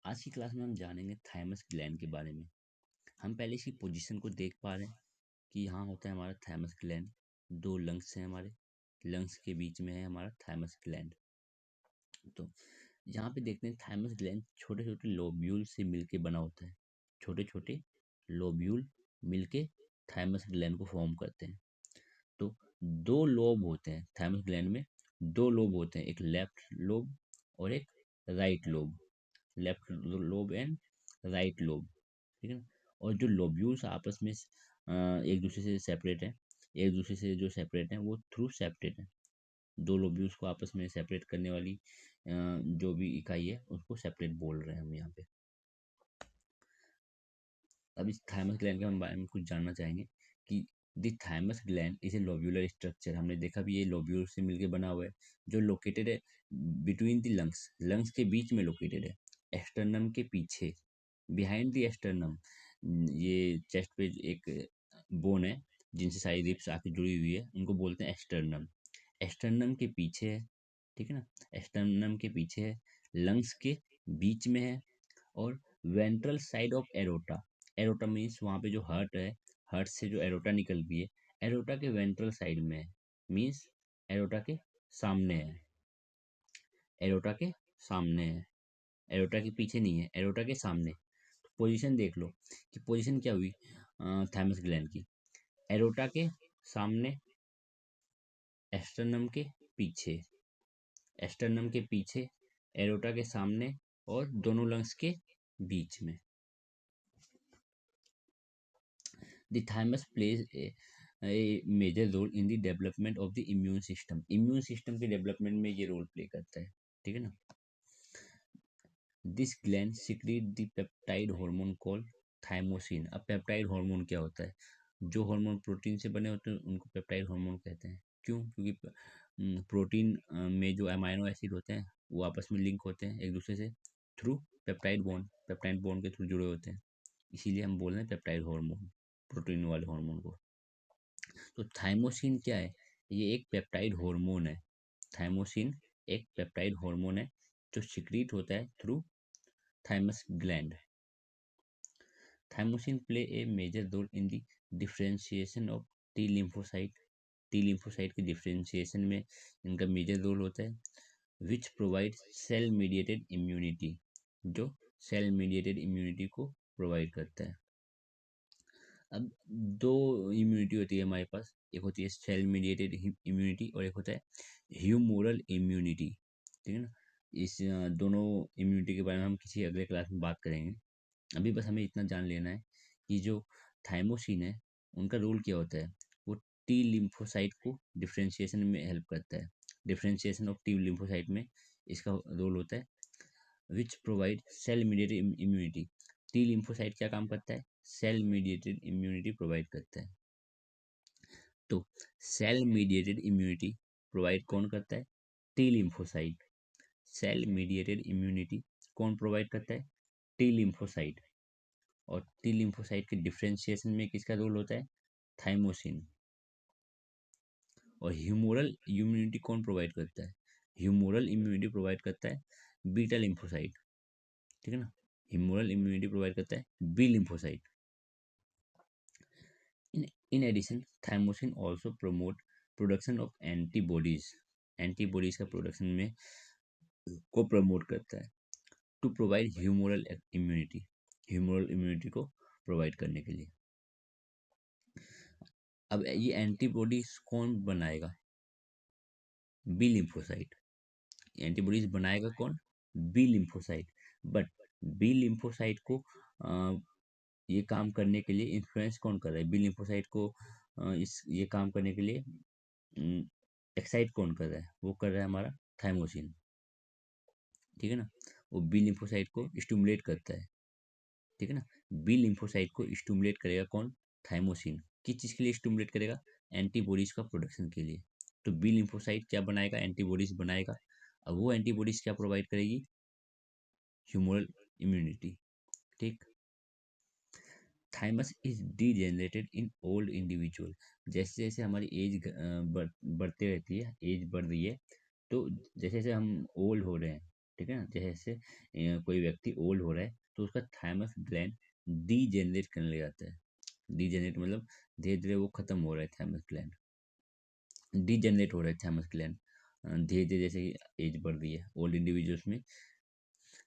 आज की क्लास में हम जानेंगे थाइमस ग्लैंड के बारे में। हम पहले इसकी पोजीशन को देख पा रहे हैं कि यहाँ होता है हमारा थाइमस ग्लैंड। दो लंग्स हैं हमारे, लंग्स के बीच में है हमारा थाइमस ग्लैंड। तो यहाँ पे देखते हैं थाइमस ग्लैंड छोटे छोटे लोब्यूल से मिलके बना होता है। छोटे छोटे लोब्यूल मिलके थाइमस ग्लैंड को फॉर्म करते हैं। तो दो लोब होते हैं थाइमस ग्लैंड में, दो लोब होते हैं, एक लेफ्ट लोब और एक right lobe. Left lobe and right lobe, ठीक है ना। और जो लोब्यूल्स आपस में एक दूसरे से सेपरेट है, एक दूसरे से जो सेपरेट है वो थ्रू सेपरेट है। दो लोब्यूल्स को आपस में सेपरेट करने वाली जो भी इकाई है उसको सेपरेट बोल रहे हैं हम यहाँ पे। अब इस थाइमस ग्लैंड के हम बारे में कुछ जानना चाहेंगे कि the thymus gland is a lobular structure. हमने देखा भी ये लोब्यूल से मिलकर बना हुआ है, जो लोकेटेड है बिटवीन द लंग्स, लंग्स के बीच में लोकेटेड है, एस्टर्नम के पीछे, बिहाइंड द एस्टर्नम। ये चेस्ट पे एक बोन है जिनसे सारी रिब्स आके जुड़ी हुई है, उनको बोलते हैं एस्टर्नम। एस्टर्नम के पीछे है, ठीक है ना, एस्टर्नम के पीछे है, लंग्स के बीच में है, और ventral side of aorta. Aorta means वहाँ पे जो हार्ट है, हार्ट से जो एरोटा निकलती है, एरोटा के वेंट्रल साइड में है, मीन्स एरोटा के सामने है, एरोटा के सामने है, एरोटा के पीछे नहीं है, एरोटा के सामने। तो पोजीशन देख लो कि पोजीशन क्या हुई थाइमस ग्लैंड की। एरोटा के सामने, एस्टर्नम के पीछे, एस्टर्नम के पीछे, एरोटा के सामने, और दोनों लंग्स के बीच में। The thymus plays a major role in the development of the immune system. Immune system के डेवलपमेंट में ये रोल प्ले करता है, ठीक है ना। This gland secrete the peptide hormone called thymosin. अब पेप्टाइड हार्मोन क्या होता है? जो हार्मोन प्रोटीन से बने होते हैं उनको पेप्टाइड हार्मोन कहते हैं। क्यों? क्योंकि प्रोटीन में जो अमाइनो एसिड होते हैं वो आपस में लिंक होते हैं एक दूसरे से through peptide bond, peptide bond के थ्रू जुड़े होते हैं, इसीलिए हम बोल रहे हैं पेप्टाइड हार्मोन, प्रोटीन वाले हार्मोन को। तो थाइमोसिन क्या है? ये एक पेप्टाइड हार्मोन है। थाइमोसिन एक पेप्टाइड हार्मोन है जो सिक्रीट होता है through thymus gland. Thymosin play a major role in the differentiation of T lymphocyte. T lymphocyte के डिफरेंशिएशन में इनका मेजर रोल होता है, which provide cell mediated immunity, जो सेल मीडिएटेड इम्यूनिटी को प्रोवाइड करता है। अब दो इम्यूनिटी होती है हमारे पास, एक होती है सेल मीडिएटेड इम्यूनिटी और एक होता है ह्यूमोरल इम्यूनिटी, ठीक है ना। इस दोनों इम्यूनिटी के बारे में हम किसी अगले क्लास में बात करेंगे। अभी बस हमें इतना जान लेना है कि जो थाइमोसिन है उनका रोल क्या होता है। वो टी लिम्फोसाइट को डिफरेंशिएशन में हेल्प करता है, डिफरेंशिएशन ऑफ टी लिम्फोसाइट में इसका रोल होता है, which provide cell mediated immunity. T lymphocyte क्या काम करता है? सेल मीडिएटेड इम्यूनिटी प्रोवाइड करता है। तो सेल मीडिएटेड इम्यूनिटी प्रोवाइड कौन करता है? T lymphocyte. Cell mediated immunity कौन प्रोवाइड करता है? T lymphocyte. और टी लिम्फोसाइट के डिफरेंशिएशन में किसका रोल होता है? थाइमोसिन। और ह्यूमोरल इम्यूनिटी कौन प्रोवाइड करता है? ह्यूमोरल इम्यूनिटी प्रोवाइड करता है बीटा लिम्फोसाइट, ठीक है ना। ह्यूमोरल इम्यूनिटी प्रोवाइड करता है B lymphocyte. In addition, thymosin also promote production of antibodies. Antibodies का प्रोडक्शन में को प्रमोट करता है to provide humoral immunity, humoral immunity को प्रोवाइड करने के लिए। अब ये एंटीबॉडीज कौन बनाएगा? B lymphocyte. एंटीबॉडीज बनाएगा कौन? B lymphocyte. But B lymphocyte को ये काम करने के लिए इन्फ्लुएंस कौन कर रहा है? बी लिम्फोसाइट को इस ये काम करने के लिए एक्साइट कौन कर रहा है? वो कर रहा है हमारा थाइमोसिन, ठीक है ना। वो बी लिम्फोसाइट को स्टिमुलेट करता है, ठीक है ना। बी लिम्फोसाइट को स्टिमुलेट करेगा कौन? थाइमोसिन। किस चीज़ के लिए स्टिमुलेट करेगा? एंटीबॉडीज का प्रोडक्शन के लिए। तो बी लिम्फोसाइट क्या बनाएगा? एंटीबॉडीज बनाएगा। अब वो एंटीबॉडीज क्या प्रोवाइड करेगी? ह्यूमोरल इम्यूनिटी, ठीक। Thymus is degenerated in old individual. जैसे जैसे हमारी एज बढ़ती रहती है, एज बढ़ रही है, तो जैसे जैसे हम ओल्ड हो रहे हैं, ठीक है ना। जैसे कोई व्यक्ति ओल्ड हो रहा है तो उसका थाइमस ग्लैंड डीजेनरेट करने लग जाता है। डीजेनरेट मतलब धीरे धीरे वो खत्म हो रहा है थाइमस ग्लैंड, डीजेनरेट हो रहा है थाइमस ग्लैंड धीरे धीरे, जैसे एज बढ़ रही है ओल्ड इंडिविजुअल्स में,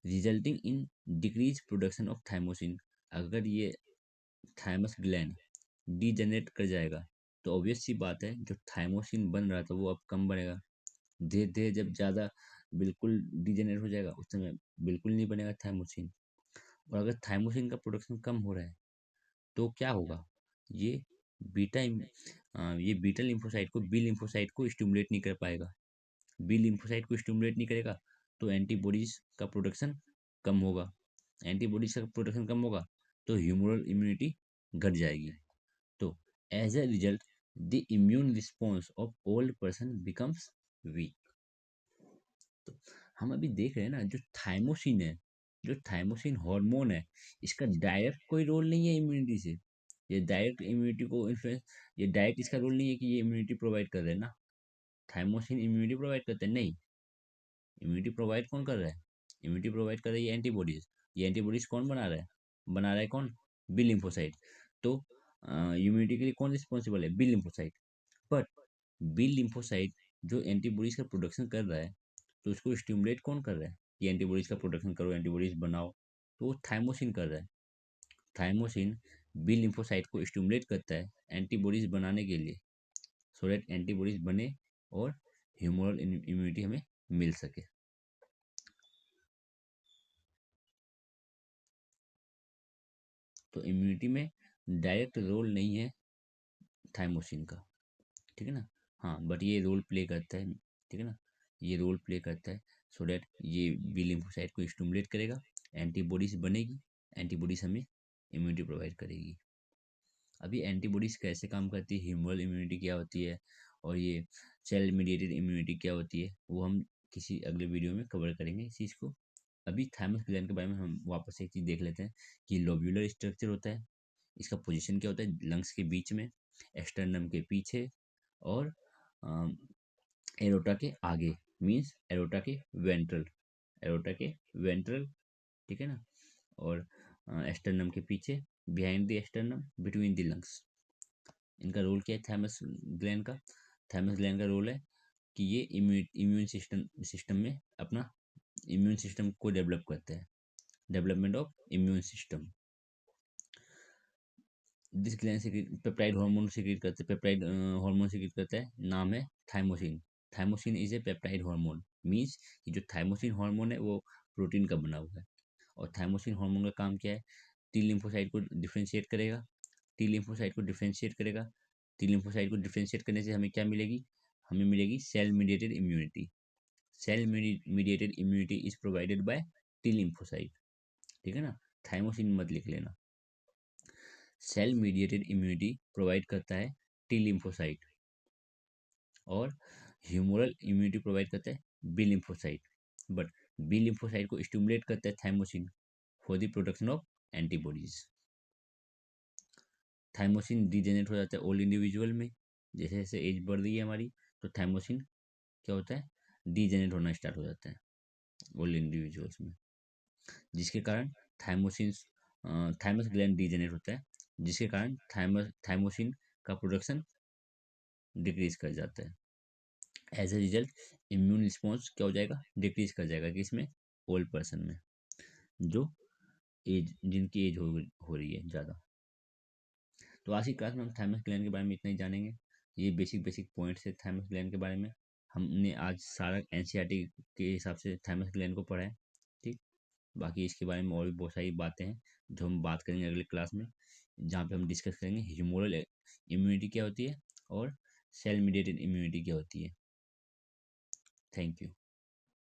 resulting in decrease production of thymosin. अगर ये थाइमस ग्लैंड डीजेनरेट कर जाएगा तो ऑब्वियस सी बात है जो थाइमोसिन बन रहा था वो अब कम बनेगा। धीरे धीरे जब ज़्यादा बिल्कुल डीजेनरेट हो जाएगा उस समय बिल्कुल नहीं बनेगा थाइमोसिन। और अगर थाइमोसिन का प्रोडक्शन कम हो रहा है तो क्या होगा, ये ये बीटा लिम्फोसाइट को बी लिम्फोसाइट को स्टिमुलेट नहीं कर पाएगा। बी लिम्फोसाइट को स्टिमुलेट नहीं करेगा तो एंटीबॉडीज का प्रोडक्शन कम होगा। एंटीबॉडीज का प्रोडक्शन कम होगा तो ह्यूमरल इम्यूनिटी घट जाएगी। तो as a result the immune response of old person becomes weak. तो हम अभी देख रहे हैं ना, जो थाइमोसिन है, जो थाइमोसिन हार्मोन है, इसका डायरेक्ट कोई रोल नहीं है इम्यूनिटी से। ये डायरेक्ट इम्यूनिटी को इन्फ्लुएंस, ये डायरेक्ट इसका रोल नहीं है कि ये इम्यूनिटी प्रोवाइड कर रहे हैं ना। थाइमोसिन इम्यूनिटी प्रोवाइड करते हैं नहीं, इम्यूनिटी प्रोवाइड कौन कर रहा है, इम्यूनिटी प्रोवाइड कर रही है एंटीबॉडीज। ये एंटीबॉडीज कौन बना रहा है, बना रहा है कौन, बी लिम्फोसाइट। तो इम्यूनिटी के लिए कौन रिस्पॉन्सिबल है, B lymphocyte. But B lymphocyte जो एंटीबॉडीज का प्रोडक्शन कर रहा है तो उसको स्टिमुलेट कौन कर रहा है, कि एंटीबॉडीज का प्रोडक्शन करो, एंटीबॉडीज बनाओ, तो वो थाइमोसिन कर रहा है। थाइमोसिन बी लिम्फोसाइट को स्टिमुलेट करता है एंटीबॉडीज बनाने के लिए, सो दैट एंटीबॉडीज बने और ह्यूमरल इम्यूनिटी हमें मिल सके। तो इम्यूनिटी में डायरेक्ट रोल नहीं है थाइमोसिन का, ठीक है ना। हाँ बट ये रोल प्ले करता है, ठीक है ना, ये रोल प्ले करता है सो डैट ये बी लिम्फोसाइट को स्टिमुलेट करेगा, एंटीबॉडीज बनेगी, एंटीबॉडीज हमें इम्यूनिटी प्रोवाइड करेगी। अभी एंटीबॉडीज कैसे काम करती है, ह्यूमरल इम्यूनिटी क्या होती है, और ये सेल मीडिएटेड इम्यूनिटी क्या होती है, वो हम किसी अगले वीडियो में कवर करेंगे इस चीज़ को। अभी थाइमस ग्लैंड के बारे में हम वापस एक चीज़ देख लेते हैं कि लोब्यूलर स्ट्रक्चर होता है, इसका पोजीशन क्या होता है, लंग्स के बीच में, एस्टर्नम के पीछे, और एरोटा के आगे, मीन्स एरोटा के वेंट्रल, एरोटा के वेंट्रल, ठीक है ना, और एस्टर्नम के पीछे, behind the sternum, between the lungs. इनका रोल क्या है थाइमस ग्लैंड का, थाइमस ग्लैंड का रोल है कि ये इम्यून सिस्टम सिस्टम में अपना इम्यून सिस्टम को डेवलप करते हैं, development of immune system. This gland secret peptide hormone secrete करते हैं, पेप्टाइड हार्मोन सीक्रेट करता है, नाम है thymosin. Thymosin is a peptide hormone, means कि जो थाइमोसिन हार्मोन है वो प्रोटीन का बना हुआ है। और थाइमोसिन हार्मोन का काम क्या है, टी लिम्फोसाइट को डिफरेंशिएट करेगा, टी लिम्फोसाइट को डिफरेंशिएट करेगा। टी लिम्फोसाइट को डिफरेंशिएट करने से हमें क्या मिलेगी, हमें मिलेगी cell mediated immunity. Cell mediated immunity is provided by T lymphocyte, ठीक है ना, थाइमोसिन मत लिख लेना। सेल मीडिएटेड इम्यूनिटी प्रोवाइड करता है टी लिम्फोसाइट, और ह्यूमरल इम्यूनिटी प्रोवाइड करता है B lymphocyte. But B lymphocyte को स्टिमुलेट करता है thymosin for the production of antibodies. Thymosin degenerate हो जाता है ओल्ड इंडिविजुअल में, जैसे जैसे एज बढ़ रही है हमारी तो थाइमोसिन क्या होता है, डिजेनरेट होना स्टार्ट हो जाता है ओल्ड इंडिविजुअल्स में, जिसके कारण थाइमोसिन थाइमस ग्लैंड डिजेनरेट होता है, जिसके कारण थाइमोसिन का प्रोडक्शन डिक्रीज कर जाता है। As a result immune response क्या हो जाएगा, डिक्रीज कर जाएगा, कि इसमें ओल्ड पर्सन में, जो एज जिनकी एज हो रही है ज़्यादा। तो आज की क्लास में हम थाइमस ग्लैंड के बारे में इतना ही जानेंगे। ये बेसिक बेसिक पॉइंट्स है थाइमस ग्लैंड के बारे में। हमने आज सारा एनसीईआरटी के हिसाब से थाइमस ग्लैंड को पढ़ा है, ठीक। बाकी इसके बारे में और भी बहुत सारी बातें हैं जो हम बात करेंगे अगले क्लास में, जहाँ पे हम डिस्कस करेंगे ह्यूमरल इम्यूनिटी क्या होती है और सेल मीडिएटेड इम्यूनिटी क्या होती है। Thank you.